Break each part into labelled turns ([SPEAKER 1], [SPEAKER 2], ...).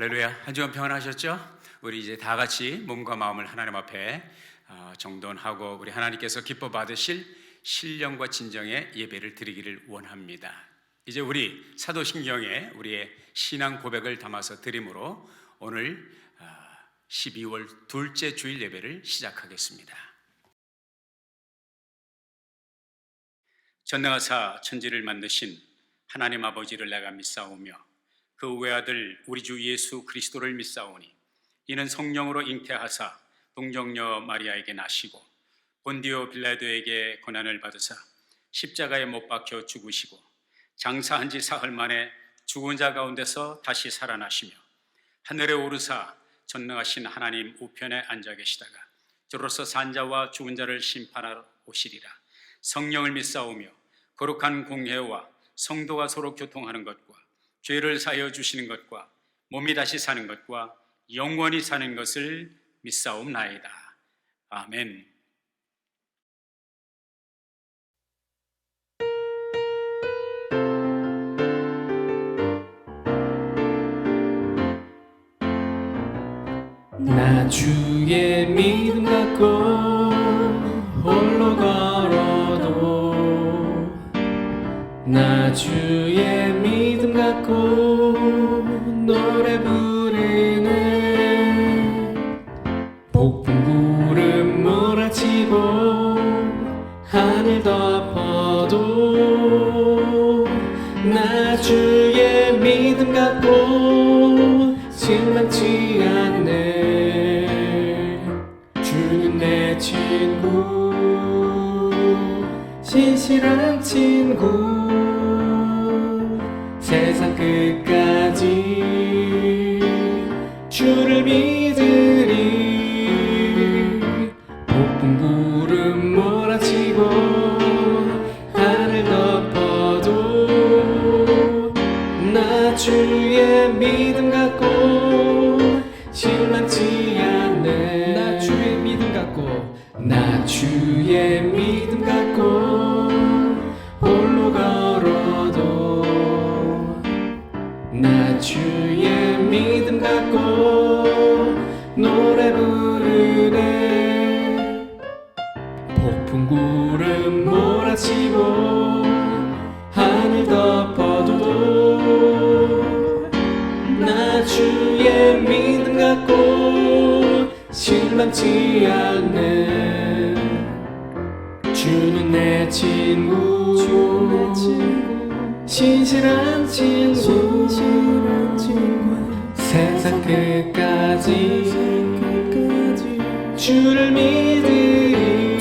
[SPEAKER 1] 할렐루야. 한 주간 평안하셨죠? 우리 이제 다 같이 몸과 마음을 하나님 앞에 정돈하고 우리 하나님께서 기뻐 받으실 신령과 진정의 예배를 드리기를 원합니다. 이제 우리 사도신경에 우리의 신앙 고백을 담아서 드림으로 오늘 12월 둘째 주일 예배를 시작하겠습니다. 전능하사 천지를 만드신 하나님 아버지를 내가 믿사오며 그 외아들 우리 주 예수 그리스도를 믿사오니 이는 성령으로 잉태하사 동정녀 마리아에게 나시고 본디오 빌라도에게 고난을 받으사 십자가에 못 박혀 죽으시고 장사한 지 사흘 만에 죽은 자 가운데서 다시 살아나시며 하늘에 오르사 전능하신 하나님 우편에 앉아 계시다가 저로서 산 자와 죽은 자를 심판하러 오시리라. 성령을 믿사오며 거룩한 공회와 성도가 서로 교통하는 것과 죄를 사하여 주시는 것과 몸이 다시 사는 것과 영원히 사는 것을 믿사옵나이다. 아멘.
[SPEAKER 2] 나 주의 믿음 갖고 홀로 걸어도 나 주의 믿음 갖고 노래 부르네. 폭풍 구름 몰아치고 하늘 덮어도 나 주의 믿음 갖고 실망치 않네. 주는 내 친구, 신실한 친구, 세상 끝까지 주를 믿으리. 폭풍 구름 몰아치고 하늘 덮어도 나 주의 믿음 갖고 실망치 않네. 나 주의 믿음 갖고 나 주의 믿음 갖고 홀로 걸어도 나 주의 믿음 갖고 노래 부르네. 폭풍 구름 몰아치고 하늘 덮어도 나 주의 믿음 갖고 실망치 않네. 주는 내 친구, 신실한 친구, 세상 끝까지 주를 믿으리.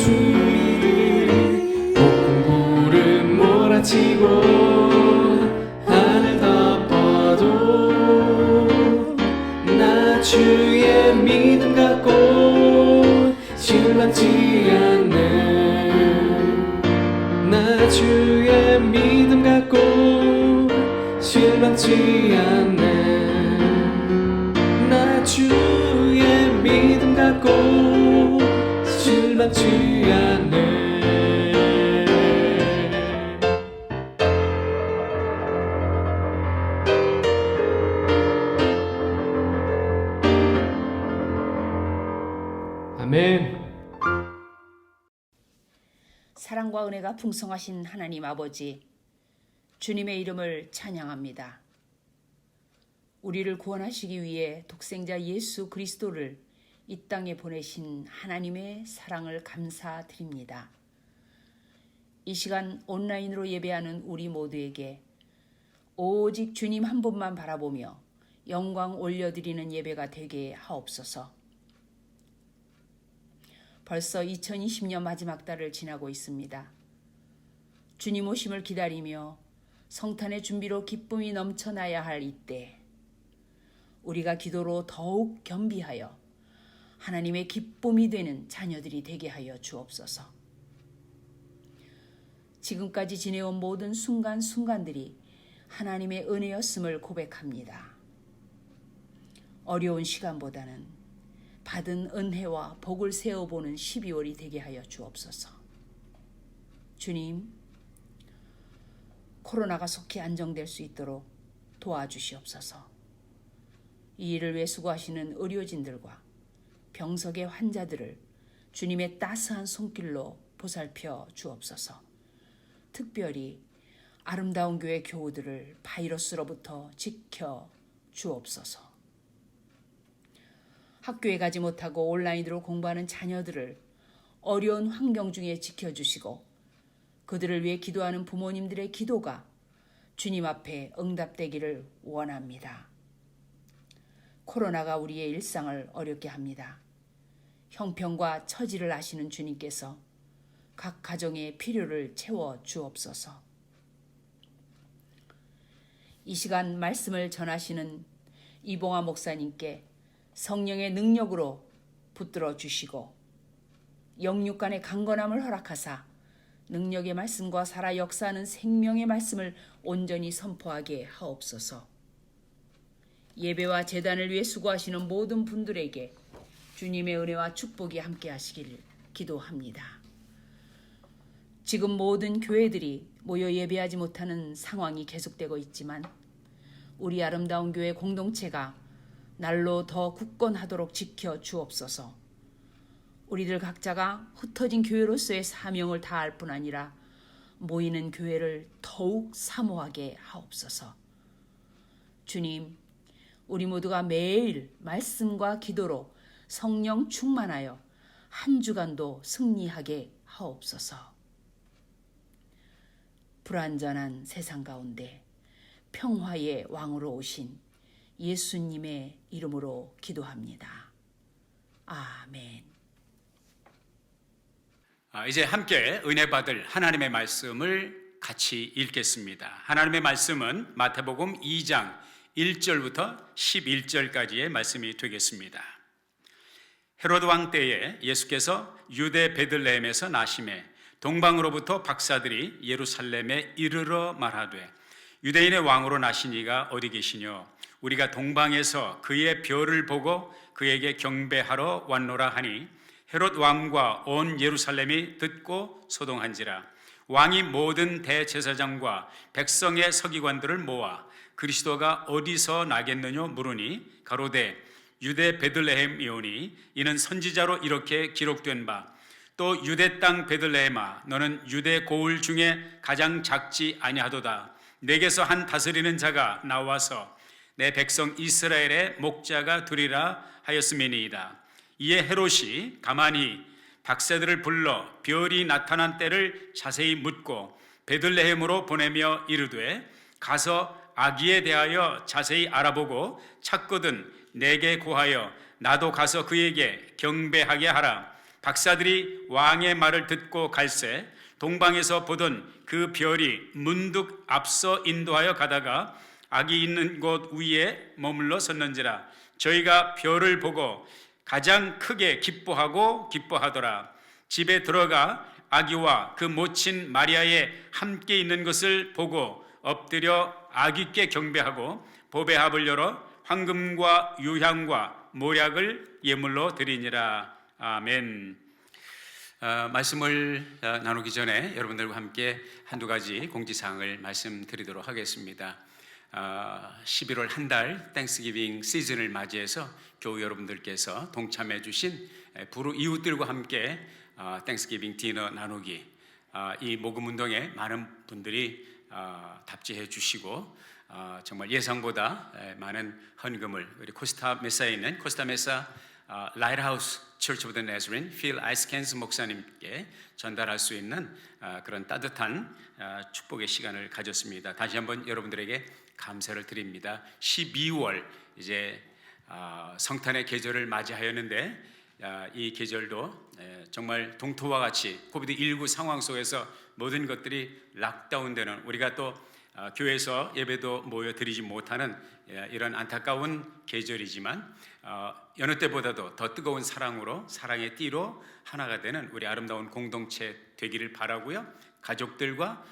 [SPEAKER 2] 폭풍 구름 몰아치고 하늘 덮어도 나 주의 믿음 갖고 실망치 않네. 나 주의 믿음 갖고 실망치 않네. 나 주의 믿음 갖고 실망치 않네. 아멘.
[SPEAKER 3] 사랑과 은혜가 풍성하신 하나님 아버지, 주님의 이름을 찬양합니다. 우리를 구원하시기 위해 독생자 예수 그리스도를 이 땅에 보내신 하나님의 사랑을 감사드립니다. 이 시간 온라인으로 예배하는 우리 모두에게 오직 주님 한 분만 바라보며 영광 올려드리는 예배가 되게 하옵소서. 벌써 2020년 마지막 달을 지나고 있습니다. 주님 오심을 기다리며 성탄의 준비로 기쁨이 넘쳐나야 할 이때, 우리가 기도로 더욱 겸비하여 하나님의 기쁨이 되는 자녀들이 되게 하여 주옵소서. 지금까지 지내온 모든 순간순간들이 하나님의 은혜였음을 고백합니다. 어려운 시간보다는 받은 은혜와 복을 세어보는 12월이 되게 하여 주옵소서. 주님, 코로나가 속히 안정될 수 있도록 도와주시옵소서. 이 일을 위해 수고하시는 의료진들과 병석의 환자들을 주님의 따스한 손길로 보살펴 주옵소서. 특별히 아름다운 교회 교우들을 바이러스로부터 지켜 주옵소서. 학교에 가지 못하고 온라인으로 공부하는 자녀들을 어려운 환경 중에 지켜주시고 그들을 위해 기도하는 부모님들의 기도가 주님 앞에 응답되기를 원합니다. 코로나가 우리의 일상을 어렵게 합니다. 형편과 처지를 아시는 주님께서 각 가정의 필요를 채워 주옵소서. 이 시간 말씀을 전하시는 이봉화 목사님께 성령의 능력으로 붙들어 주시고 영육간의 강건함을 허락하사 능력의 말씀과 살아 역사하는 생명의 말씀을 온전히 선포하게 하옵소서. 예배와 제단을 위해 수고하시는 모든 분들에게 주님의 은혜와 축복이 함께 하시길 기도합니다. 지금 모든 교회들이 모여 예배하지 못하는 상황이 계속되고 있지만 우리 아름다운 교회 공동체가 날로 더 굳건하도록 지켜 주옵소서. 우리들 각자가 흩어진 교회로서의 사명을 다할 뿐 아니라 모이는 교회를 더욱 사모하게 하옵소서. 주님, 우리 모두가 매일 말씀과 기도로 성령 충만하여 한 주간도 승리하게 하옵소서. 불완전한 세상 가운데 평화의 왕으로 오신 예수님의 이름으로 기도합니다. 아멘.
[SPEAKER 1] 이제 함께 은혜 받을 하나님의 말씀을 같이 읽겠습니다. 하나님의 말씀은 마태복음 2장 1절부터 11절까지의 말씀이 되겠습니다. 헤로드 왕 때에 예수께서 유대 베들레헴에서 나심에 동방으로부터 박사들이 예루살렘에 이르러 말하되 유대인의 왕으로 나신 이가 어디 계시뇨? 우리가 동방에서 그의 별을 보고 그에게 경배하러 왔노라 하니 헤롯 왕과 온 예루살렘이 듣고 소동한지라. 왕이 모든 대제사장과 백성의 서기관들을 모아 그리스도가 어디서 나겠느냐 물으니 가로되 유대 베들레헴이오니 이는 선지자로 이렇게 기록된 바 또 유대 땅 베들레헴아 너는 유대 고을 중에 가장 작지 아니하도다. 내게서 한 다스리는 자가 나와서 내 백성 이스라엘의 목자가 되리라 하였음이니이다. 이에 헤롯이 가만히 박사들을 불러 별이 나타난 때를 자세히 묻고 베들레헴으로 보내며 이르되 가서 아기에 대하여 자세히 알아보고 찾거든 내게 고하여 나도 가서 그에게 경배하게 하라. 박사들이 왕의 말을 듣고 갈새 동방에서 보던 그 별이 문득 앞서 인도하여 가다가 아기 있는 곳 위에 머물러 섰는지라. 저희가 별을 보고 가장 크게 기뻐하더라. 집에 들어가 아기와 그 모친 마리아에 함께 있는 것을 보고 엎드려 아기께 경배하고 보배합을 열어 황금과 유향과 모략을 예물로 드리니라. 아멘. 말씀을 나누기 전에 여러분들과 함께 한두 가지 공지사항을 말씀드리도록 하겠습니다. 11월 한 달 땡스기빙 시즌을 맞이해서 교우 여러분들께서 동참해 주신 부르 이웃들과 함께 땡스기빙 디너 나누기, 이 모금 운동에 많은 분들이 답지해 주시고 정말 예상보다 많은 헌금을 우리 코스타메사에 있는 코스타메사 라이트하우스 처치 오브 더 네즈린 필 아이스캔스 목사님께 전달할 수 있는 그런 따뜻한 축복의 시간을 가졌습니다. 다시 한번 여러분들에게 감사를 드립니다. 12월 이제 성탄의 계절을 맞이하였는데 이 계절도 정말 동토와 같이 코비드-19 상황 속에서 모든 것들이 락다운되는, 우리가 또 교회에서 예배도 모여드리지 못하는 이런 안타까운 계절이지만 여느 때보다도 더 뜨거운 사랑으로, 사랑의 띠로 하나가 되는 우리 아름다운 공동체 되기를 바라고요. 가족들과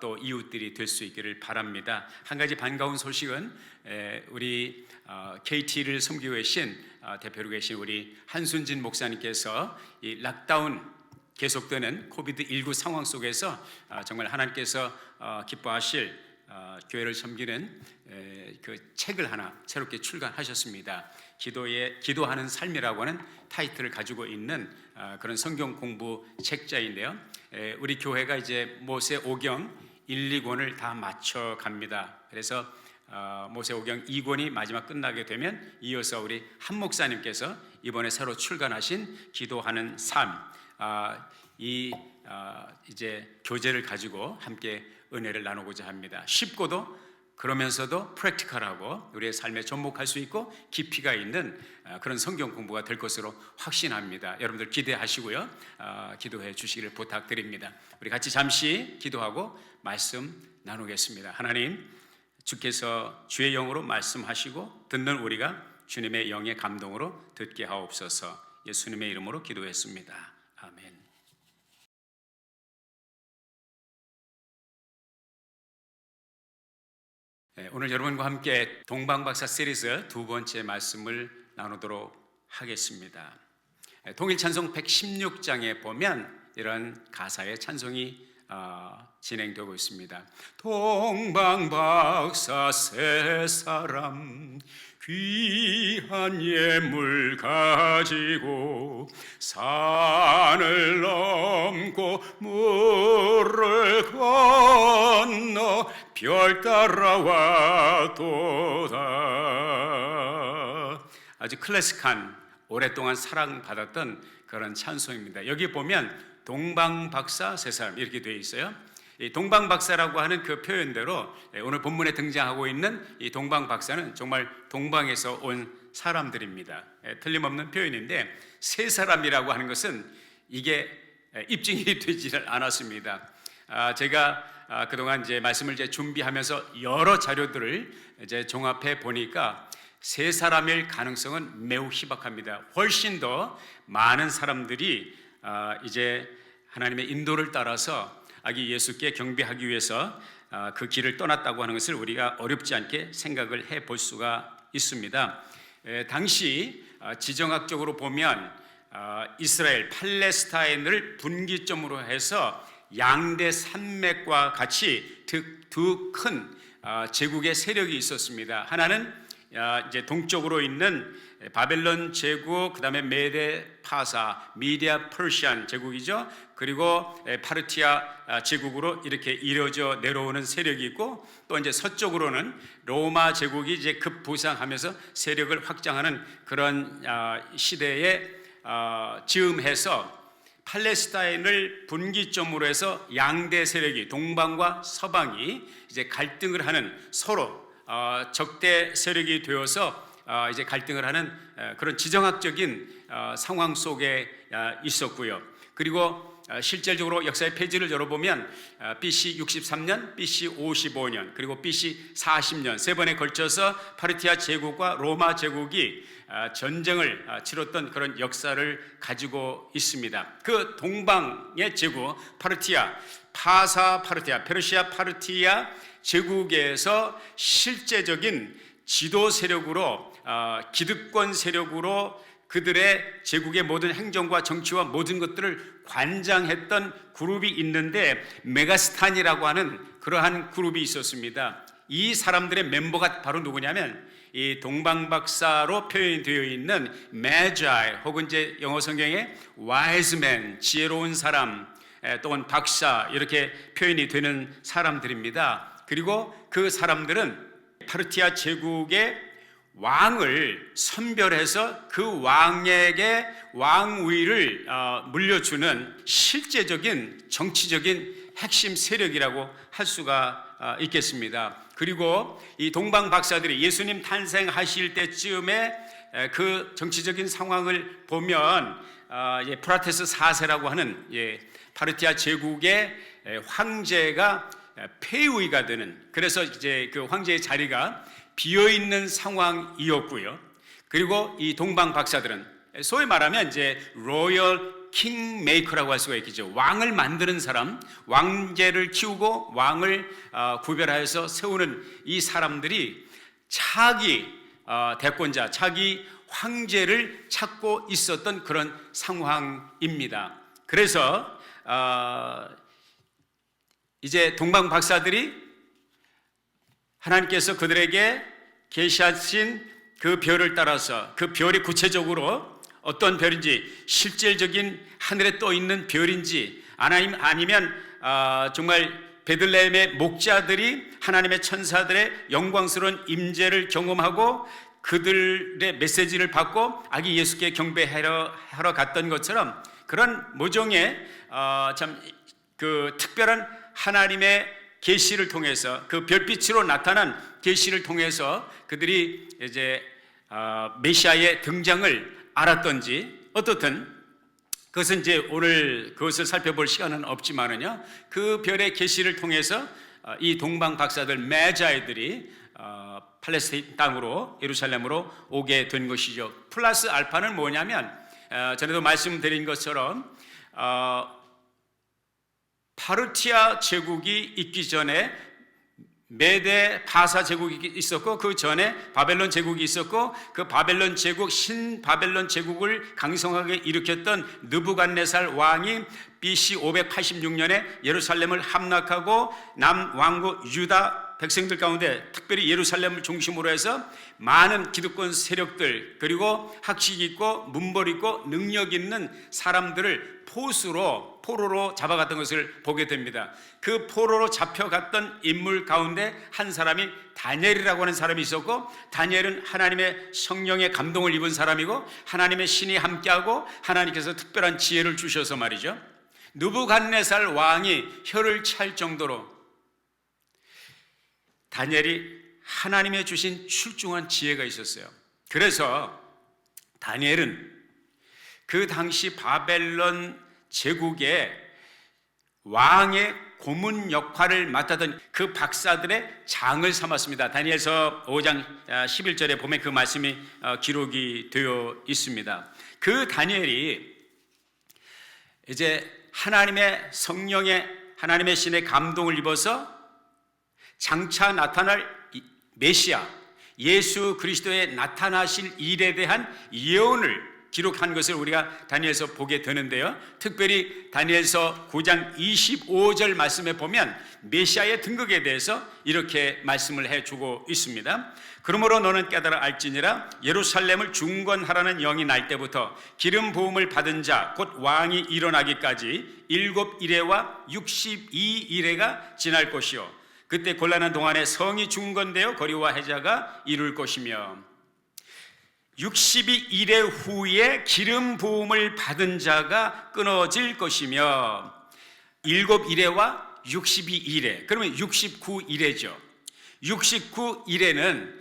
[SPEAKER 1] 또 이웃들이 될 수 있기를 바랍니다. 한 가지 반가운 소식은 우리 KT를 섬기고 계신 대표로 계신 우리 한순진 목사님께서 이 락다운 계속되는 코비드-19 상황 속에서 정말 하나님께서 기뻐하실 교회를 섬기는 그 책을 하나 새롭게 출간하셨습니다. 기도하는 삶이라고 하는 타이틀을 가지고 있는 그런 성경 공부 책자인데요. 우리 교회가 이제 모세오경 1, 2권을 다 맞춰 갑니다. 그래서 모세오경 2권이 마지막 끝나게 되면 이어서 우리 한 목사님께서 이번에 새로 출간하신 기도하는 삶, 이제 교재를 가지고 함께 은혜를 나누고자 합니다. 쉽고도 그러면서도 프랙티컬하고 우리의 삶에 접목할 수 있고 깊이가 있는 그런 성경 공부가 될 것으로 확신합니다. 여러분들 기대하시고요, 기도해 주시기를 부탁드립니다. 우리 같이 잠시 기도하고 말씀 나누겠습니다. 하나님, 주께서 주의 영으로 말씀하시고 듣는 우리가 주님의 영의 감동으로 듣게 하옵소서. 예수님의 이름으로 기도했습니다. 아멘. 오늘 여러분과 함께 동방박사 시리즈 두 번째 말씀을 나누도록 하겠습니다. 통일찬송 116장에 보면 이런 가사의 찬송이 진행되고 있습니다. 동방박사 세 사람 귀한 예물 가지고 산을 넘고 물을 건너 별 따라와도다. 아주 클래식한, 오랫동안 사랑받았던 그런 찬송입니다. 여기 보면 동방박사 세 사람 이렇게 되어 있어요. 이 동방박사라고 하는 그 표현대로 오늘 본문에 등장하고 있는 이 동방박사는 정말 동방에서 온 사람들입니다. 틀림없는 표현인데, 세 사람이라고 하는 것은 이게 입증이 되지를 않았습니다. 제가 그동안 이제 말씀을 준비하면서 여러 자료들을 이제 종합해 보니까 세 사람일 가능성은 매우 희박합니다. 훨씬 더 많은 사람들이 이제 하나님의 인도를 따라서 아기 예수께 경배하기 위해서 그 길을 떠났다고 하는 것을 우리가 어렵지 않게 생각을 해볼 수가 있습니다. 당시 지정학적으로 보면 이스라엘, 팔레스타인을 분기점으로 해서 양대 산맥과 같이 두 큰 제국의 세력이 있었습니다. 하나는 이제 동쪽으로 있는 바벨론 제국, 그 다음에 메데 파사, 미디아 퍼시안 제국이죠. 그리고 파르티아 제국으로 이렇게 이뤄져 내려오는 세력이 있고, 또 이제 서쪽으로는 로마 제국이 이제 급부상하면서 세력을 확장하는 그런 시대에 즈음해서 팔레스타인을 분기점으로 해서 양대 세력이, 동방과 서방이 이제 갈등을 하는, 서로 적대 세력이 되어서 이제 갈등을 하는 그런 지정학적인 상황 속에 있었고요. 그리고 실질적으로 역사의 페이지를 열어보면 BC 63년, BC 55년, 그리고 BC 40년 세 번에 걸쳐서 파르티아 제국과 로마 제국이 전쟁을 치렀던 그런 역사를 가지고 있습니다. 그 동방의 제국 파르티아, 파사 파르티아, 페르시아 파르티아 제국에서 실제적인 지도 세력으로, 기득권 세력으로 그들의 제국의 모든 행정과 정치와 모든 것들을 관장했던 그룹이 있는데, 메가스탄이라고 하는 그러한 그룹이 있었습니다. 이 사람들의 멤버가 바로 누구냐면 이 동방박사로 표현이 되어 있는 Magi, 혹은 이제 영어 성경에 wise man, 지혜로운 사람, 또는 박사, 이렇게 표현이 되는 사람들입니다. 그리고 그 사람들은 파르티아 제국의 왕을 선별해서 그 왕에게 왕위를 물려주는 실제적인 정치적인 핵심 세력이라고 할 수가 있겠습니다. 그리고 이 동방 박사들이 예수님 탄생하실 때쯤에 그 정치적인 상황을 보면 프라테스 4세라고 하는 파르티아 제국의 황제가 폐위가 되는, 그래서 이제 그 황제의 자리가 비어 있는 상황이었고요. 그리고 이 동방 박사들은 소위 말하면 이제 로열 킹 메이커라고 할 수가 있겠죠. 왕을 만드는 사람, 왕제를 키우고 왕을 구별하여서 세우는 이 사람들이 차기 대권자, 차기 황제를 찾고 있었던 그런 상황입니다. 그래서 이제 동방 박사들이 하나님께서 그들에게 계시하신 그 별을 따라서 그 별이 구체적으로 어떤 별인지, 실질적인 하늘에 떠 있는 별인지, 아니면 정말 베들레헴의 목자들이 하나님의 천사들의 영광스러운 임재를 경험하고 그들의 메시지를 받고 아기 예수께 경배하러 갔던 것처럼, 그런 모종의 참 그 특별한 하나님의 계시를 통해서, 그 별빛으로 나타난 계시를 통해서 그들이 이제 메시아의 등장을 알았던지, 어떻든 그것은 이제 오늘 그것을 살펴볼 시간은 없지만은요, 그 별의 계시를 통해서 이 동방 박사들 메자이들이 팔레스타인 땅으로, 예루살렘으로 오게 된 것이죠. 플러스 알파는 뭐냐면, 전에도 말씀드린 것처럼 파르티아 제국이 있기 전에 메데 바사 제국이 있었고, 그 전에 바벨론 제국이 있었고, 그 바벨론 제국, 신바벨론 제국을 강성하게 일으켰던 느부갓네살 왕이 BC 586년에 예루살렘을 함락하고 남왕국 유다 백성들 가운데 특별히 예루살렘을 중심으로 해서 많은 기득권 세력들, 그리고 학식 있고 문벌 있고 능력 있는 사람들을 포로로 잡아갔던 것을 보게 됩니다. 그 포로로 잡혀갔던 인물 가운데 한 사람이 다니엘이라고 하는 사람이 있었고, 다니엘은 하나님의 성령의 감동을 입은 사람이고, 하나님의 신이 함께하고 하나님께서 특별한 지혜를 주셔서 말이죠, 느부갓네살 왕이 혀를 찰 정도로 다니엘이 하나님의 주신 출중한 지혜가 있었어요. 그래서 다니엘은 그 당시 바벨론 제국의 왕의 고문 역할을 맡았던 그 박사들의 장을 삼았습니다. 다니엘서 5장 11절에 보면 그 말씀이 기록이 되어 있습니다. 그 다니엘이 이제 하나님의 성령의, 하나님의 신의 감동을 입어서 장차 나타날 메시아 예수 그리스도의 나타나실 일에 대한 예언을 기록한 것을 우리가 다니엘서 보게 되는데요, 특별히 다니엘서 9장 25절 말씀에 보면 메시아의 등극에 대해서 이렇게 말씀을 해주고 있습니다. 그러므로 너는 깨달아 알지니라, 예루살렘을 중건하라는 영이 날 때부터 기름 부음을 받은 자 곧 왕이 일어나기까지 7이레와 62이레가 지날 것이요, 그때 곤란한 동안에 성이 중건되어 거리와 해자가 이룰 것이며, 62일의 후에 기름 부음을 받은 자가 끊어질 것이며, 7일에와 62일에, 그러면 69일에죠. 69일에는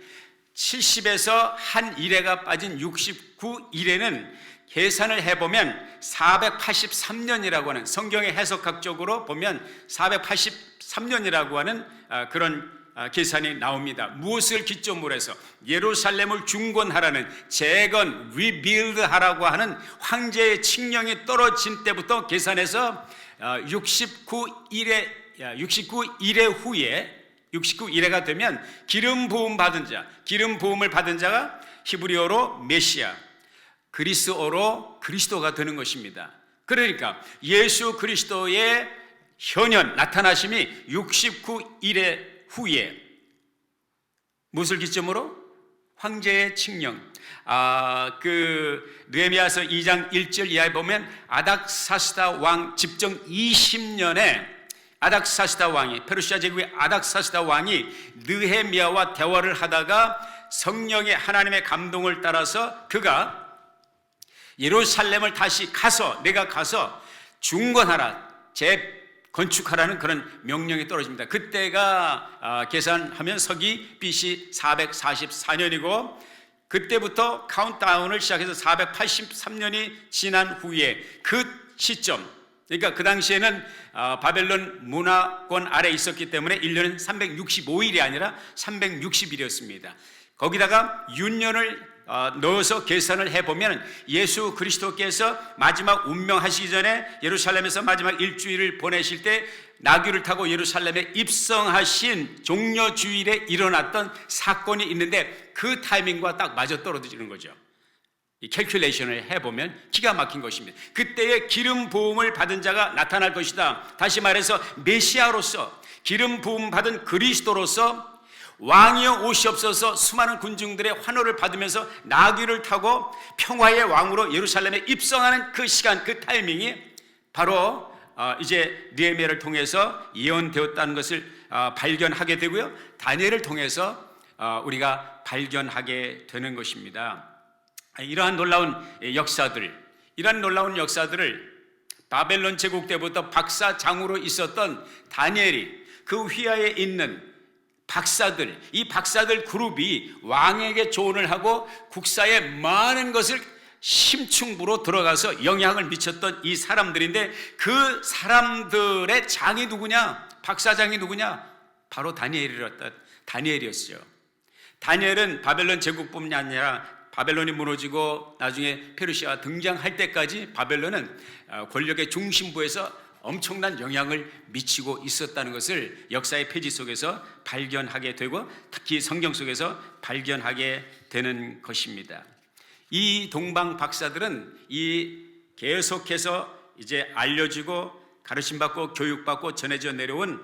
[SPEAKER 1] 70에서 한 일회가 빠진 69일에는 계산을 해보면 483년이라고 하는, 성경의 해석학적으로 보면 483년이라고 하는 그런 계산이 나옵니다. 무엇을 기점으로 해서? 예루살렘을 중건하라는, 재건, 리빌드 하라고 하는 황제의 칙령이 떨어진 때부터 계산해서 69일의 후에 69일회가 되면 기름 부음 받은 자, 기름 부음을 받은 자가 히브리어로 메시아, 그리스어로 그리스도가 되는 것입니다. 그러니까 예수 그리스도의 현현, 나타나심이 69일의 후에 무엇을 기점으로? 황제의 칙령. 그 느헤미야서 2장 1절 이하에 보면 아닥사스다 왕 집정 20년에 아닥사스다 왕이, 페르시아 제국의 아닥사스다 왕이 느헤미야와 대화를 하다가 성령의 하나님의 감동을 따라서 그가 예루살렘을 다시 가서, 내가 가서 중건하라, 재건축하라는 그런 명령이 떨어집니다. 그때가 계산하면 서기 BC 444년이고, 그때부터 카운트다운을 시작해서 483년이 지난 후에 그 시점, 그러니까 그 당시에는 바벨론 문화권 아래 있었기 때문에 1년은 365일이 아니라 360일이었습니다. 거기다가 윤년을 넣어서 계산을 해보면 예수 그리스도께서 마지막 운명하시기 전에 예루살렘에서 마지막 일주일을 보내실 때 나귀를 타고 예루살렘에 입성하신 종려주일에 일어났던 사건이 있는데, 그 타이밍과 딱 맞아 떨어지는 거죠. 이 캘큘레이션을 해보면 기가 막힌 것입니다. 그때의 기름 부음을 받은 자가 나타날 것이다. 다시 말해서 메시아로서, 기름 부음 받은 그리스도로서 왕이여 오시옵소서 수많은 군중들의 환호를 받으면서 나귀를 타고 평화의 왕으로 예루살렘에 입성하는 그 시간, 그 타이밍이 바로 이제 느헤미야를 통해서 예언되었다는 것을 발견하게 되고요, 다니엘을 통해서 우리가 발견하게 되는 것입니다. 이러한 놀라운 역사들을 바벨론 제국 때부터 박사장으로 있었던 다니엘이 그 휘하에 있는 박사들, 이 박사들 그룹이 왕에게 조언을 하고 국사에 많은 것을 심층부로 들어가서 영향을 미쳤던 이 사람들인데, 그 사람들의 장이 누구냐? 박사장이 누구냐? 바로 다니엘이었죠. 다니엘은 바벨론 제국뿐만 아니라 바벨론이 무너지고 나중에 페르시아가 등장할 때까지 바벨론은 권력의 중심부에서 엄청난 영향을 미치고 있었다는 것을 역사의 페이지 속에서 발견하게 되고, 특히 성경 속에서 발견하게 되는 것입니다. 이 동방 박사들은 이 계속해서 이제 알려지고 가르침받고 교육받고 전해져 내려온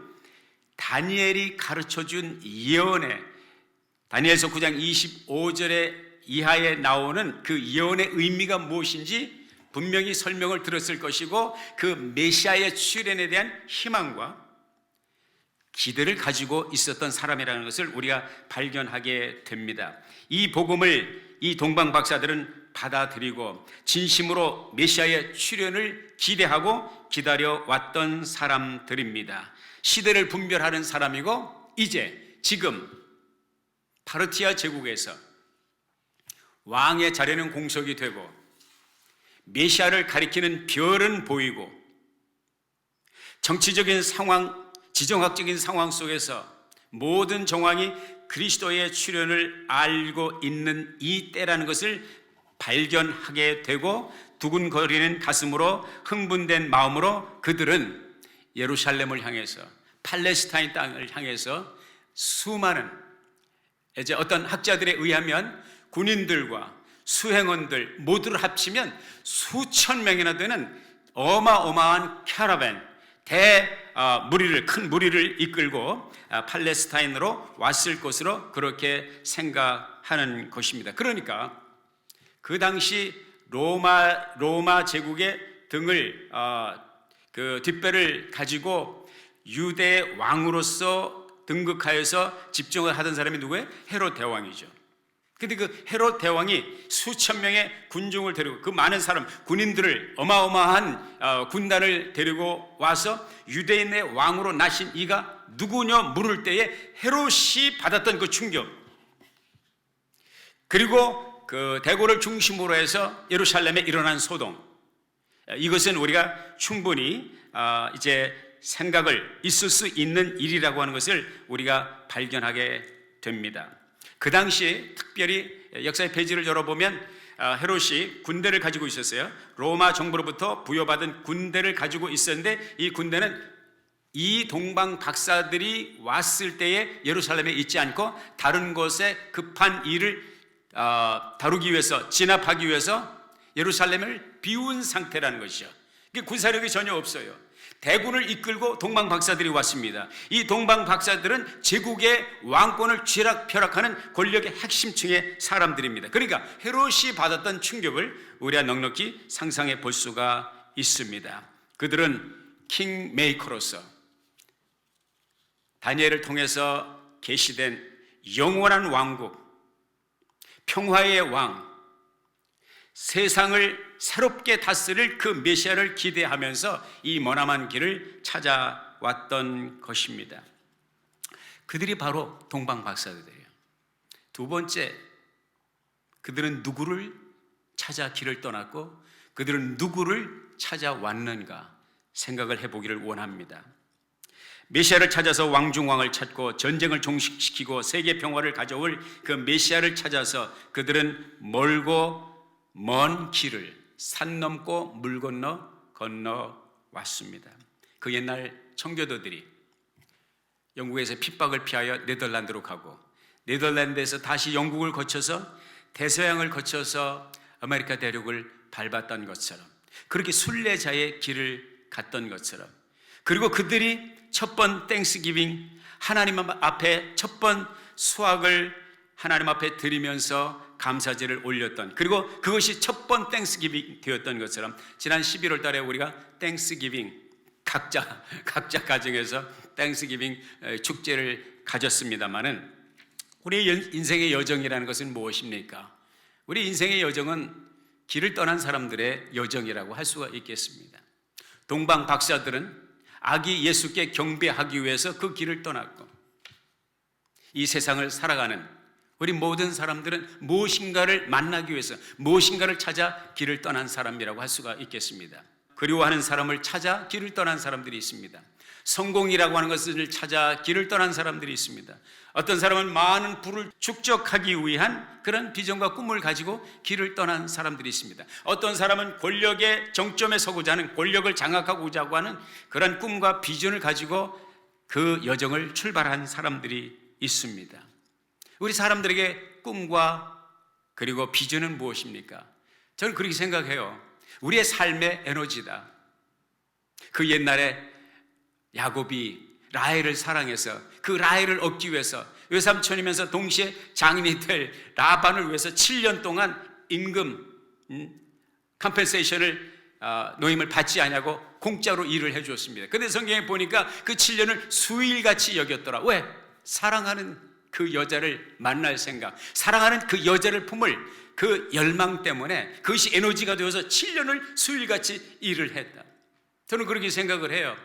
[SPEAKER 1] 다니엘이 가르쳐준 예언의, 다니엘서 9장 25절에 이하에 나오는 그 예언의 의미가 무엇인지 분명히 설명을 들었을 것이고, 그 메시아의 출현에 대한 희망과 기대를 가지고 있었던 사람이라는 것을 우리가 발견하게 됩니다. 이 복음을 이 동방 박사들은 받아들이고 진심으로 메시아의 출현을 기대하고 기다려왔던 사람들입니다. 시대를 분별하는 사람이고, 이제 지금 파르티아 제국에서 왕의 자리는 공석이 되고 메시아를 가리키는 별은 보이고, 정치적인 상황, 지정학적인 상황 속에서 모든 정황이 그리스도의 출현을 알고 있는 이 때라는 것을 발견하게 되고, 두근거리는 가슴으로 흥분된 마음으로 그들은 예루살렘을 향해서, 팔레스타인 땅을 향해서 수많은, 이제 어떤 학자들에 의하면 군인들과 수행원들 모두를 합치면 수천 명이나 되는 어마어마한 캐러밴, 큰 무리를 이끌고 팔레스타인으로 왔을 것으로 그렇게 생각하는 것입니다. 그러니까 그 당시 로마 제국의 등을 그 뒷배를 가지고 유대 왕으로서 등극하여서 집정을 하던 사람이 누구예요? 헤롯 대왕이죠. 근데 그 헤롯 대왕이 수천 명의 군중을 데리고, 그 많은 사람, 군인들을, 어마어마한 군단을 데리고 와서 유대인의 왕으로 나신 이가 누구냐 물을 때에 헤롯이 받았던 그 충격, 그리고 그 대궐을 중심으로 해서 예루살렘에 일어난 소동, 이것은 우리가 충분히 이제 생각을 있을 수 있는 일이라고 하는 것을 우리가 발견하게 됩니다. 그 당시 특별히 역사의 페이지를 열어보면 헤롯이 군대를 가지고 있었어요. 로마 정부로부터 부여받은 군대를 가지고 있었는데, 이 군대는 이 동방 박사들이 왔을 때에 예루살렘에 있지 않고 다른 곳에 급한 일을 다루기 위해서, 진압하기 위해서 예루살렘을 비운 상태라는 것이죠. 군사력이 전혀 없어요. 대군을 이끌고 동방 박사들이 왔습니다. 이 동방 박사들은 제국의 왕권을 쥐락펴락하는 권력의 핵심층의 사람들입니다. 그러니까 헤롯이 받았던 충격을 우리가 넉넉히 상상해 볼 수가 있습니다. 그들은 킹메이커로서 다니엘을 통해서 계시된 영원한 왕국, 평화의 왕, 세상을 새롭게 다스릴 그 메시아를 기대하면서 이 머나먼 길을 찾아왔던 것입니다. 그들이 바로 동방 박사들이에요. 두 번째, 그들은 누구를 찾아 길을 떠났고 그들은 누구를 찾아왔는가 생각을 해보기를 원합니다. 메시아를 찾아서 왕중왕을 찾고 전쟁을 종식시키고 세계 평화를 가져올 그 메시아를 찾아서 그들은 멀고 먼 길을 산 넘고 물 건너 왔습니다. 그 옛날 청교도들이 영국에서 핍박을 피하여 네덜란드로 가고, 네덜란드에서 다시 영국을 거쳐서 대서양을 거쳐서 아메리카 대륙을 밟았던 것처럼, 그렇게 순례자의 길을 갔던 것처럼, 그리고 그들이 첫 번 땡스기빙 하나님 앞에 첫 번 수확을 하나님 앞에 드리면서 감사제를 올렸던, 그리고 그것이 첫 번 땡스기빙 되었던 것처럼 지난 11월 달에 우리가 땡스기빙 각자 가정에서 땡스기빙 축제를 가졌습니다마는 우리의 인생의 여정이라는 것은 무엇입니까? 우리 인생의 여정은 길을 떠난 사람들의 여정이라고 할 수가 있겠습니다. 동방 박사들은 아기 예수께 경배하기 위해서 그 길을 떠났고, 이 세상을 살아가는 우리 모든 사람들은 무엇인가를 만나기 위해서, 무엇인가를 찾아 길을 떠난 사람이라고 할 수가 있겠습니다. 그리워하는 사람을 찾아 길을 떠난 사람들이 있습니다. 성공이라고 하는 것을 찾아 길을 떠난 사람들이 있습니다. 어떤 사람은 많은 부를 축적하기 위한 그런 비전과 꿈을 가지고 길을 떠난 사람들이 있습니다. 어떤 사람은 권력의 정점에 서고자 하는, 권력을 장악하고자 하는 그런 꿈과 비전을 가지고 그 여정을 출발한 사람들이 있습니다. 우리 사람들에게 꿈과 그리고 비전은 무엇입니까? 저는 그렇게 생각해요. 우리의 삶의 에너지다. 그 옛날에 야곱이 라헬을 사랑해서 그 라헬을 얻기 위해서 외삼촌이면서 동시에 장인이 될 라반을 위해서 7년 동안 임금 컴펜세이션을 노임을 받지 않냐고 공짜로 일을 해주었습니다. 그런데 성경에 보니까 그 7년을 수일같이 여겼더라. 왜? 사랑하는 그 여자를 만날 생각, 사랑하는 그 여자를 품을 그 열망 때문에 그것이 에너지가 되어서 7년을 수일같이 일을 했다. 저는 그렇게 생각을 해요.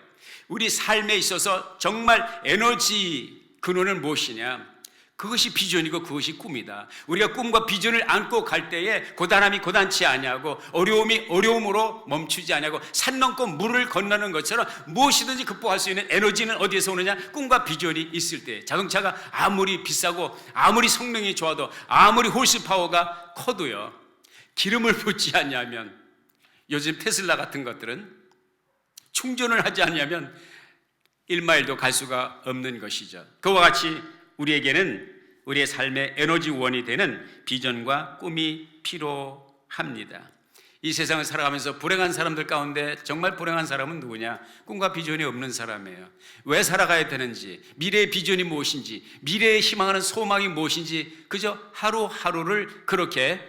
[SPEAKER 1] 우리 삶에 있어서 정말 에너지 근원은 무엇이냐? 그것이 비전이고 그것이 꿈이다. 우리가 꿈과 비전을 안고 갈 때에 고단함이 고단치 아니하고 어려움이 어려움으로 멈추지 아니하고 산 넘고 물을 건너는 것처럼 무엇이든지 극복할 수 있는 에너지는 어디에서 오느냐? 꿈과 비전이 있을 때. 자동차가 아무리 비싸고 아무리 성능이 좋아도 아무리 홀스파워가 커도요, 기름을 붓지 않냐면, 요즘 테슬라 같은 것들은 충전을 하지 않냐면 1마일도 갈 수가 없는 것이죠. 그와 같이 우리에게는 우리의 삶의 에너지원이 되는 비전과 꿈이 필요합니다. 이 세상을 살아가면서 불행한 사람들 가운데 정말 불행한 사람은 누구냐? 꿈과 비전이 없는 사람이에요. 왜 살아가야 되는지, 미래의 비전이 무엇인지, 미래에 희망하는 소망이 무엇인지 그저 하루하루를 그렇게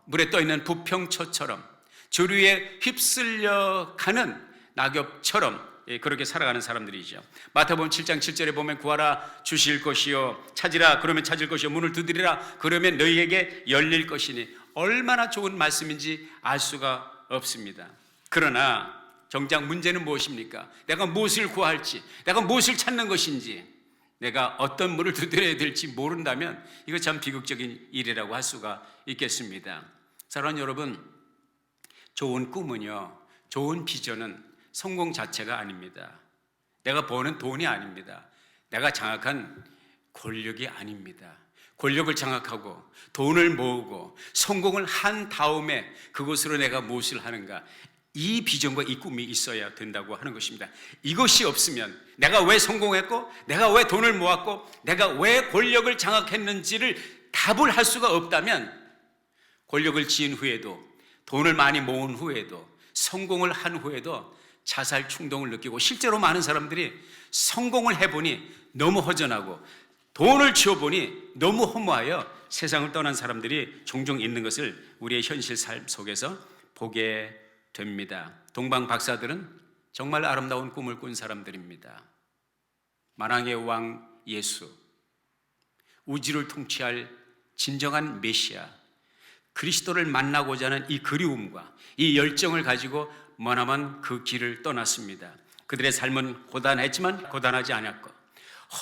[SPEAKER 1] 물에 떠있는 부평초처럼 조류에 휩쓸려 가는 낙엽처럼 그렇게 살아가는 사람들이죠. 마태복음 7장 7절에 보면 구하라 주실 것이요, 찾으라 그러면 찾을 것이요, 문을 두드리라 그러면 너희에게 열릴 것이니, 얼마나 좋은 말씀인지 알 수가 없습니다. 그러나 정작 문제는 무엇입니까? 내가 무엇을 구할지, 내가 무엇을 찾는 것인지, 내가 어떤 문을 두드려야 될지 모른다면 이거 참 비극적인 일이라고 할 수가 있겠습니다. 사랑하는 여러분, 좋은 꿈은요, 좋은 비전은 성공 자체가 아닙니다. 내가 버는 돈이 아닙니다. 내가 장악한 권력이 아닙니다. 권력을 장악하고 돈을 모으고 성공을 한 다음에 그것으로 내가 무엇을 하는가, 이 비전과 이 꿈이 있어야 된다고 하는 것입니다. 이것이 없으면 내가 왜 성공했고, 내가 왜 돈을 모았고, 내가 왜 권력을 장악했는지를 답을 할 수가 없다면, 권력을 지은 후에도, 돈을 많이 모은 후에도, 성공을 한 후에도 자살 충동을 느끼고, 실제로 많은 사람들이 성공을 해보니 너무 허전하고 돈을 지어보니 너무 허무하여 세상을 떠난 사람들이 종종 있는 것을 우리의 현실 삶 속에서 보게 됩니다. 동방 박사들은 정말 아름다운 꿈을 꾼 사람들입니다. 만왕의 왕 예수, 우주를 통치할 진정한 메시아 그리스도를 만나고자 하는 이 그리움과 이 열정을 가지고 머나먼 그 길을 떠났습니다. 그들의 삶은 고단했지만 고단하지 않았고,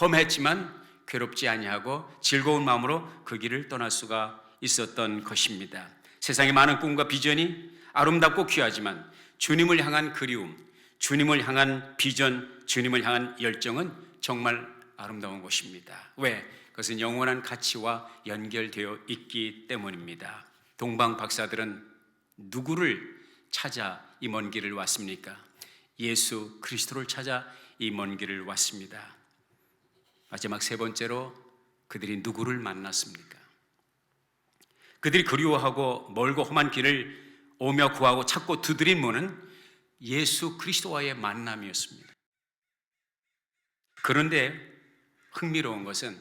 [SPEAKER 1] 험했지만 괴롭지 아니하고 즐거운 마음으로 그 길을 떠날 수가 있었던 것입니다. 세상에 많은 꿈과 비전이 아름답고 귀하지만 주님을 향한 그리움, 주님을 향한 비전, 주님을 향한 열정은 정말 아름다운 것입니다. 왜? 그것은 영원한 가치와 연결되어 있기 때문입니다. 동방 박사들은 누구를 찾아 이 먼 길을 왔습니까? 예수 그리스도를 찾아 이 먼 길을 왔습니다. 마지막 세 번째로 그들이 누구를 만났습니까? 그들이 그리워하고 멀고 험한 길을 오며 구하고 찾고 두드린 문은 예수 그리스도와의 만남이었습니다. 그런데 흥미로운 것은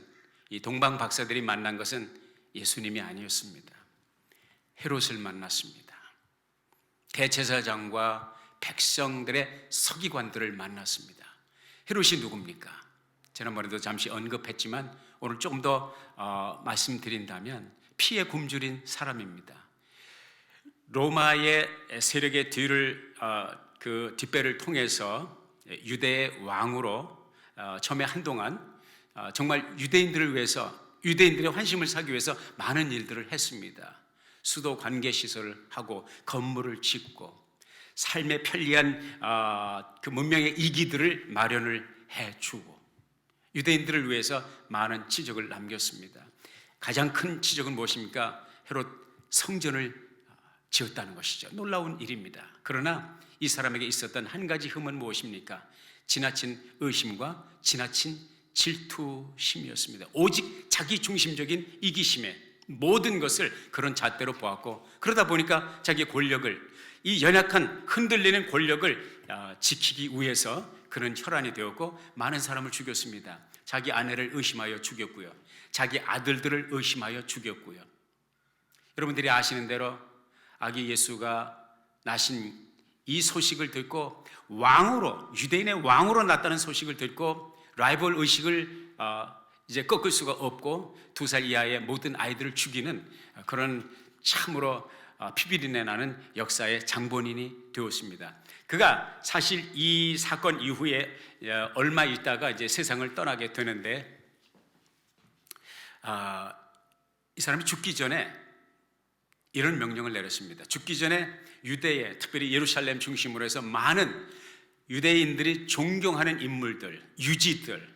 [SPEAKER 1] 이 동방 박사들이 만난 것은 예수님이 아니었습니다. 헤롯을 만났습니다. 대제사장과 백성들의 서기관들을 만났습니다. 헤롯이 누굽니까? 지난번에도 잠시 언급했지만 오늘 조금 더 말씀드린다면 피에 굶주린 사람입니다. 로마의 세력의 뒷배를 통해서 유대의 왕으로 처음에 한동안 정말 유대인들을 위해서, 유대인들의 환심을 사기 위해서 많은 일들을 했습니다. 수도 관계 시설을 하고 건물을 짓고 삶의 편리한 그 문명의 이기들을 마련을 해주고 유대인들을 위해서 많은 치적을 남겼습니다. 가장 큰 치적은 무엇입니까? 헤롯 성전을 지었다는 것이죠. 놀라운 일입니다. 그러나 이 사람에게 있었던 한 가지 흠은 무엇입니까? 지나친 의심과 지나친 질투심이었습니다. 오직 자기 중심적인 이기심에 모든 것을 그런 잣대로 보았고, 그러다 보니까 자기의 권력을, 이 연약한 흔들리는 권력을 지키기 위해서 그런 혈안이 되었고 많은 사람을 죽였습니다. 자기 아내를 의심하여 죽였고요, 자기 아들들을 의심하여 죽였고요. 여러분들이 아시는 대로 아기 예수가 나신 이 소식을 듣고 왕으로, 유대인의 왕으로 났다는 소식을 듣고 라이벌 의식을 이제 꺾을 수가 없고 2살 이하의 모든 아이들을 죽이는 그런 참으로 피비린내 나는 역사의 장본인이 되었습니다. 그가 사실 이 사건 이후에 얼마 있다가 이제 세상을 떠나게 되는데, 이 사람이 죽기 전에 이런 명령을 내렸습니다. 죽기 전에 유대에, 특별히 예루살렘 중심으로 해서 많은 유대인들이 존경하는 인물들, 유지들,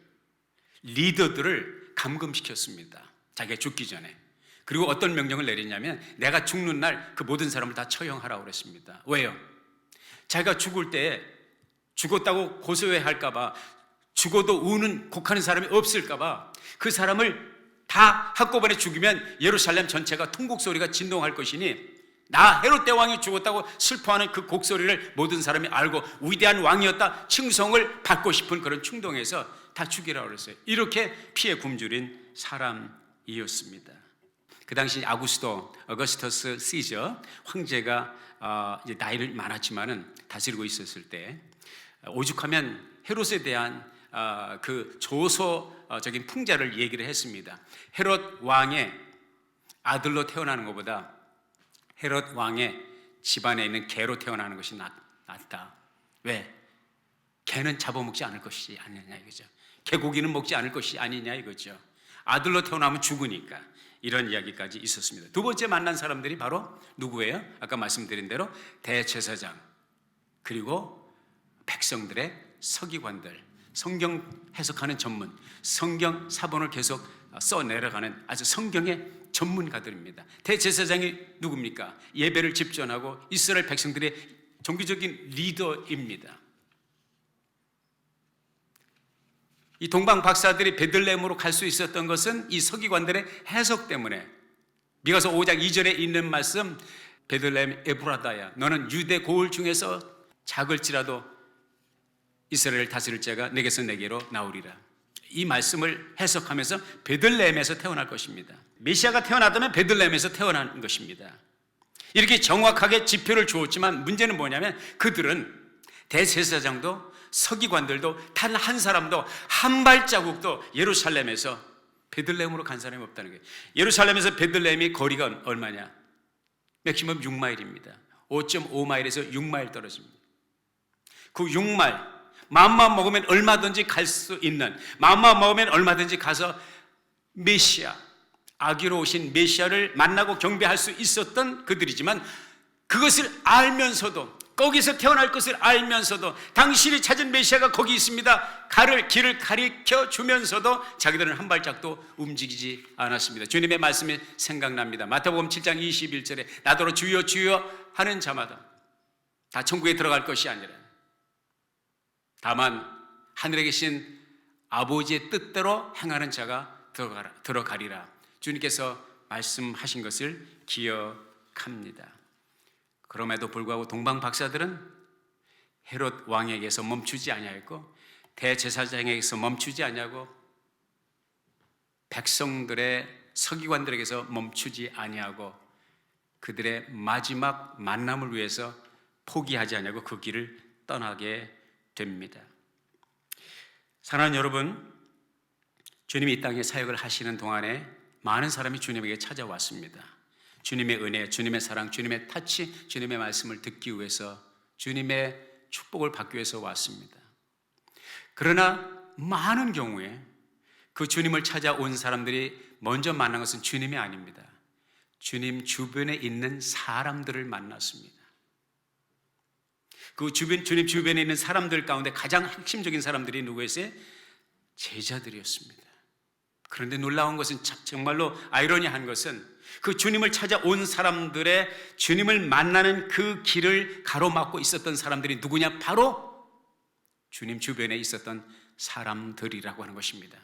[SPEAKER 1] 리더들을 감금시켰습니다. 자기가 죽기 전에. 그리고 어떤 명령을 내리냐면 내가 죽는 날 그 모든 사람을 다 처형하라고 그랬습니다. 왜요? 자기가 죽을 때 죽었다고 고소해할까 봐, 죽어도 우는 곡하는 사람이 없을까 봐 그 사람을 다 한꺼번에 죽이면 예루살렘 전체가 통곡소리가 진동할 것이니 나 헤롯 대왕이 죽었다고 슬퍼하는 그 곡소리를 모든 사람이 알고 위대한 왕이었다 칭송을 받고 싶은 그런 충동에서 다 죽이라고 그랬어요. 이렇게 피에 굶주린 사람이었습니다. 그 당시 어거스터스 시저 황제가 이제 나이를 많았지만은 다스리고 있었을 때 오죽하면 헤롯에 대한 그 조소적인 풍자를 얘기를 했습니다. 헤롯 왕의 아들로 태어나는 것보다 헤롯 왕의 집안에 있는 개로 태어나는 것이 낫다. 왜? 개는 잡아먹지 않을 것이 아니냐 이거죠. 개고기는 먹지 않을 것이 아니냐 이거죠. 아들로 태어나면 죽으니까. 이런 이야기까지 있었습니다. 두 번째 만난 사람들이 바로 누구예요? 아까 말씀드린 대로 대제사장, 그리고 백성들의 서기관들, 성경 해석하는 전문, 성경 사본을 계속 써내려가는 아주 성경의 전문가들입니다. 대제사장이 누굽니까? 예배를 집전하고 이스라엘 백성들의 종교적인 리더입니다. 이 동방 박사들이 베들레헴으로 갈 수 있었던 것은 이 서기관들의 해석 때문에, 미가서 5장 2절에 있는 말씀, 베들레헴 에브라다야, 너는 유대 고을 중에서 작을지라도 이스라엘을 다스릴 자가 내게서 내게로 나오리라. 이 말씀을 해석하면서 베들레헴에서 태어날 것입니다. 메시아가 태어나다면 베들레헴에서 태어난 것입니다. 이렇게 정확하게 지표를 주었지만 문제는 뭐냐면 그들은, 대제사장도 서기관들도 단 한 사람도 한 발자국도 예루살렘에서 베들레헴으로 간 사람이 없다는 거예요. 예루살렘에서 베들레헴이 거리가 얼마냐? 맥시멈 6마일입니다. 5.5마일에서 6마일 떨어집니다. 그 6마일, 마음만 먹으면 얼마든지 갈 수 있는, 마음만 먹으면 얼마든지 가서 메시아, 아기로 오신 메시아를 만나고 경배할 수 있었던 그들이지만, 그것을 알면서도, 거기서 태어날 것을 알면서도, 당신이 찾은 메시아가 거기 있습니다, 길을 가르쳐 주면서도 자기들은 한 발짝도 움직이지 않았습니다. 주님의 말씀이 생각납니다. 마태복음 7장 21절에 나더러 주여 주여 하는 자마다 다 천국에 들어갈 것이 아니라 다만 하늘에 계신 아버지의 뜻대로 행하는 자가 들어가리라. 주님께서 말씀하신 것을 기억합니다. 그럼에도 불구하고 동방 박사들은 헤롯 왕에게서 멈추지 아니하였고 대제사장에게서 멈추지 아니하고 백성들의 서기관들에게서 멈추지 아니하고 그들의 마지막 만남을 위해서 포기하지 아니하고 그 길을 떠나게 됩니다. 사랑하는 여러분, 주님이 이 땅에 사역을 하시는 동안에 많은 사람이 주님에게 찾아왔습니다. 주님의 은혜, 주님의 사랑, 주님의 타치, 주님의 말씀을 듣기 위해서, 주님의 축복을 받기 위해서 왔습니다. 그러나 많은 경우에 그 주님을 찾아온 사람들이 먼저 만난 것은 주님이 아닙니다. 주님 주변에 있는 사람들을 만났습니다. 그 주님 주변에 있는 사람들 가운데 가장 핵심적인 사람들이 누구였어요? 제자들이었습니다. 그런데 놀라운 것은, 정말로 아이러니한 것은, 그 주님을 찾아온 사람들의 주님을 만나는 그 길을 가로막고 있었던 사람들이 누구냐? 바로 주님 주변에 있었던 사람들이라고 하는 것입니다.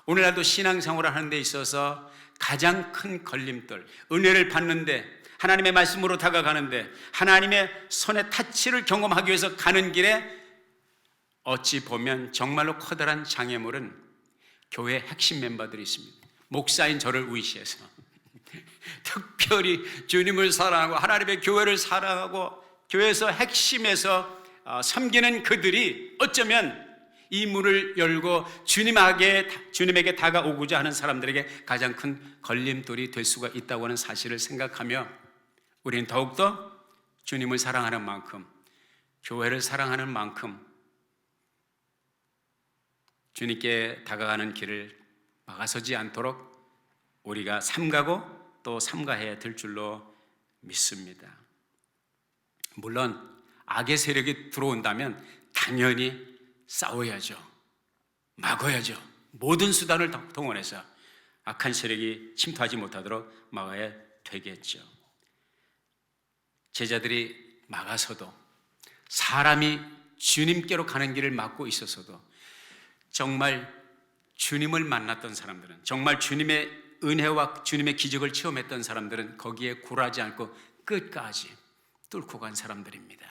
[SPEAKER 1] 오늘날도 신앙생활을 하는 데 있어서 가장 큰 걸림돌, 은혜를 받는데, 하나님의 말씀으로 다가가는데, 하나님의 손의 타치를 경험하기 위해서 가는 길에 어찌 보면 정말로 커다란 장애물은 교회 핵심 멤버들이 있습니다. 목사인 저를 위시해서 특별히 주님을 사랑하고 하나님의 교회를 사랑하고 교회에서 핵심에서 섬기는 그들이 어쩌면 이 문을 열고 주님에게 다가오고자 하는 사람들에게 가장 큰 걸림돌이 될 수가 있다고 하는 사실을 생각하며, 우리는 더욱더 주님을 사랑하는 만큼, 교회를 사랑하는 만큼 주님께 다가가는 길을 막아서지 않도록 우리가 삼가고 또 삼가해야 될 줄로 믿습니다. 물론 악의 세력이 들어온다면 당연히 싸워야죠. 막아야죠. 모든 수단을 동원해서 악한 세력이 침투하지 못하도록 막아야 되겠죠. 제자들이 막아서도, 사람이 주님께로 가는 길을 막고 있어서도, 정말 주님을 만났던 사람들은, 정말 주님의 은혜와 주님의 기적을 체험했던 사람들은 거기에 굴하지 않고 끝까지 뚫고 간 사람들입니다.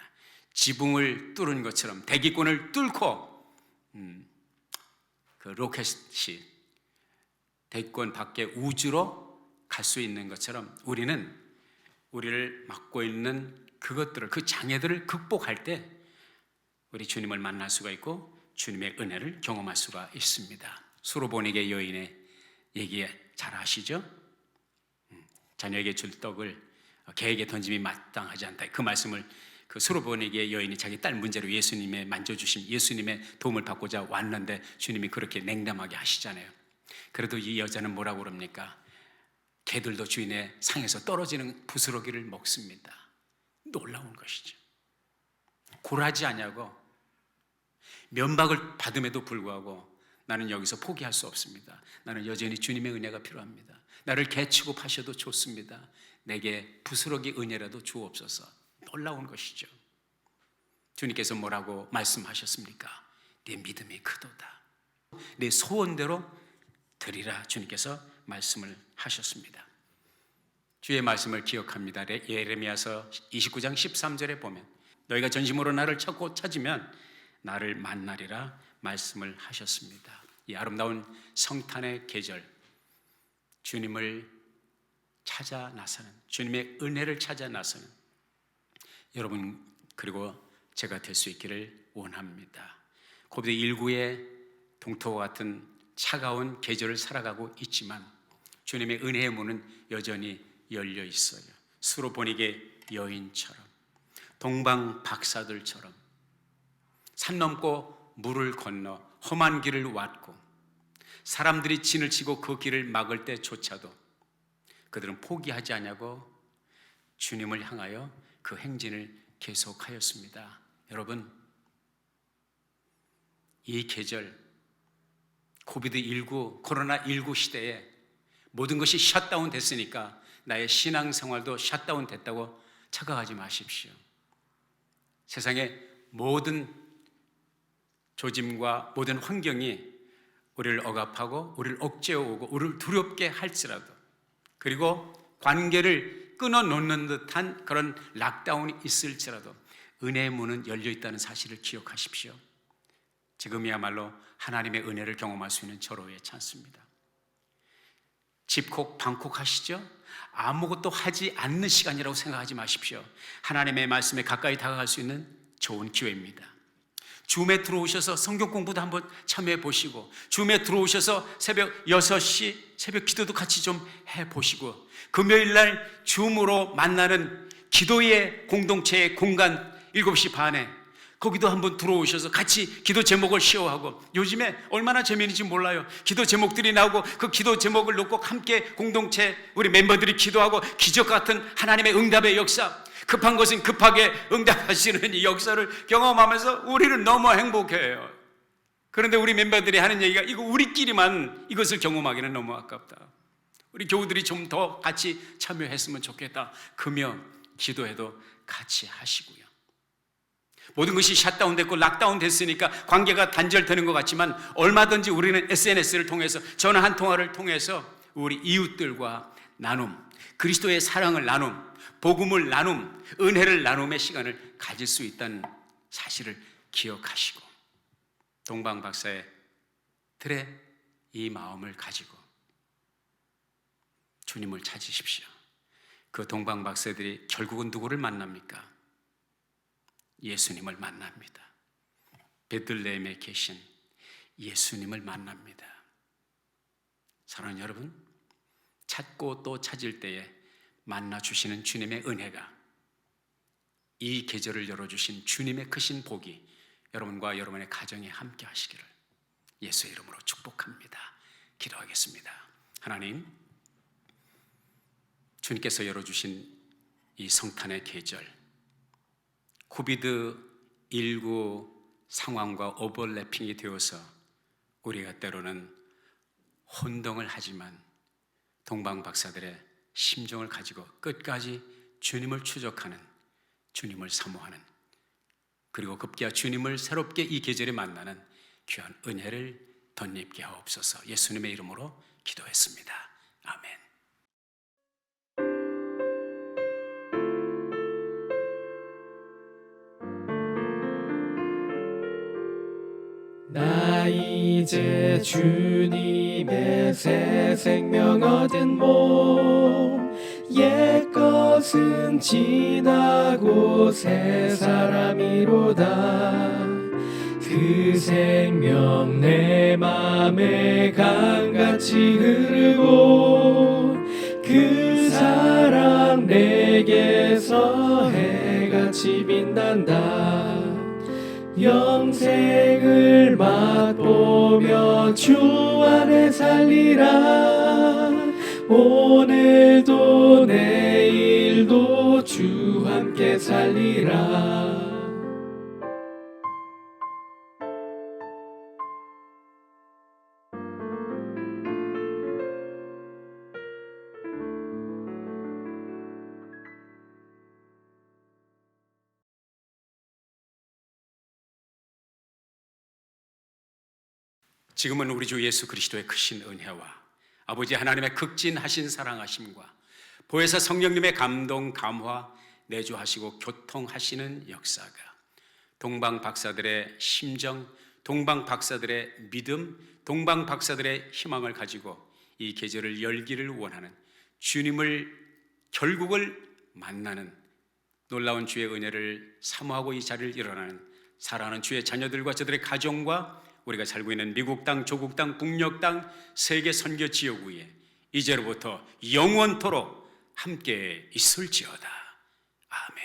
[SPEAKER 1] 지붕을 뚫은 것처럼, 대기권을 뚫고 그 로켓이 대기권 밖에 우주로 갈 수 있는 것처럼 우리는 우리를 막고 있는 그것들을, 그 장애들을 극복할 때 우리 주님을 만날 수가 있고 주님의 은혜를 경험할 수가 있습니다. 수로보니게 여인의 얘기 잘 아시죠? 자녀에게 줄 떡을 개에게 던짐이 마땅하지 않다. 그 말씀을 그 수로보니게 여인이 자기 딸 문제로 예수님의 만져주심, 예수님의 도움을 받고자 왔는데 주님이 그렇게 냉담하게 하시잖아요. 그래도 이 여자는 뭐라고 그럽니까? 개들도 주인의 상에서 떨어지는 부스러기를 먹습니다. 놀라운 것이죠. 굴하지 않냐고, 면박을 받음에도 불구하고 나는 여기서 포기할 수 없습니다. 나는 여전히 주님의 은혜가 필요합니다. 나를 개 취급하셔도 좋습니다. 내게 부스러기 은혜라도 주옵소서. 놀라운 것이죠. 주님께서 뭐라고 말씀하셨습니까? 네 믿음이 크도다. 내 소원대로 드리라. 주님께서 말씀을 하셨습니다. 주의 말씀을 기억합니다. 예레미야서 29장 13절에 보면 너희가 전심으로 나를 찾으면 나를 만나리라 말씀을 하셨습니다. 이 아름다운 성탄의 계절, 주님을 찾아 나서는, 주님의 은혜를 찾아 나서는 여러분 그리고 제가 될 수 있기를 원합니다. 코비드19의 동토와 같은 차가운 계절을 살아가고 있지만 주님의 은혜의 문은 여전히 열려 있어요. 수로보니게 여인처럼, 동방 박사들처럼 산 넘고 물을 건너 험한 길을 왔고 사람들이 진을 치고 그 길을 막을 때조차도 그들은 포기하지 않냐고 주님을 향하여 그 행진을 계속하였습니다. 여러분, 이 계절 코비드19, 코로나19 시대에 모든 것이 셧다운 됐으니까 나의 신앙생활도 셧다운 됐다고 착각하지 마십시오. 세상의 모든 조짐과 모든 환경이 우리를 억압하고 우리를 억제해오고 우리를 두렵게 할지라도, 그리고 관계를 끊어놓는 듯한 그런 락다운이 있을지라도 은혜의 문은 열려 있다는 사실을 기억하십시오. 지금이야말로 하나님의 은혜를 경험할 수 있는 절호의 찬스입니다. 집콕 방콕 하시죠? 아무것도 하지 않는 시간이라고 생각하지 마십시오. 하나님의 말씀에 가까이 다가갈 수 있는 좋은 기회입니다. 줌에 들어오셔서 성경 공부도 한번 참여해 보시고, 줌에 들어오셔서 새벽 6시 새벽 기도도 같이 좀 해보시고, 금요일날 줌으로 만나는 기도의 공동체의 공간 7시 반에 거기도 한번 들어오셔서 같이 기도 제목을 쉐어하고, 요즘에 얼마나 재미있는지 몰라요. 기도 제목들이 나오고 그 기도 제목을 놓고 함께 공동체 우리 멤버들이 기도하고 기적 같은 하나님의 응답의 역사, 급한 것은 급하게 응답하시는 이 역사를 경험하면서 우리는 너무 행복해요. 그런데 우리 멤버들이 하는 얘기가, 이거 우리끼리만 이것을 경험하기는 너무 아깝다. 우리 교우들이 좀 더 같이 참여했으면 좋겠다. 그며 기도해도 같이 하시고요. 모든 것이 샷다운 됐고 락다운 됐으니까 관계가 단절되는 것 같지만, 얼마든지 우리는 SNS를 통해서, 전화 한 통화를 통해서 우리 이웃들과 나눔, 그리스도의 사랑을 나눔, 복음을 나눔, 은혜를 나눔의 시간을 가질 수 있다는 사실을 기억하시고, 동방 박사의 들의 이 마음을 가지고 주님을 찾으십시오. 그 동방 박사들이 결국은 누구를 만납니까? 예수님을 만납니다. 베들레헴에 계신 예수님을 만납니다. 사랑하는 여러분, 찾고 또 찾을 때에 만나 주시는 주님의 은혜가, 이 계절을 열어주신 주님의 크신 복이 여러분과 여러분의 가정에 함께 하시기를 예수의 이름으로 축복합니다. 기도하겠습니다. 하나님, 주님께서 열어주신 이 성탄의 계절, 코비드19 상황과 오버래핑이 되어서 우리가 때로는 혼동을 하지만 동방 박사들의 심정을 가지고 끝까지 주님을 추적하는, 주님을 사모하는, 그리고 급기야 주님을 새롭게 이 계절에 만나는 귀한 은혜를 덧입게 하옵소서. 예수님의 이름으로 기도했습니다. 아멘.
[SPEAKER 2] 나 이제 주님의 새 생명 얻은 몸, 옛것은 지나고 새 사람이로다. 그 생명 내 맘에 강같이 흐르고, 그 사랑 내게서 해같이 빛난다. 영생을 맛보며 주 안에 살리라. 오늘도 내일도 주 함께 살리라.
[SPEAKER 1] 지금은 우리 주 예수 그리스도의 크신 은혜와 아버지 하나님의 극진하신 사랑하심과 보혜사 성령님의 감동, 감화, 내주하시고 교통하시는 역사가 동방 박사들의 심정, 동방 박사들의 믿음, 동방 박사들의 희망을 가지고 이 계절을 열기를 원하는, 주님을 결국을 만나는 놀라운 주의 은혜를 사모하고 이 자리를 일어나는 사랑하는 주의 자녀들과 저들의 가정과 우리가 살고 있는 미국 땅, 조국 땅, 북녘 땅, 세계 선교 지역 위에 이제로부터 영원토록 함께 있을지어다. 아멘.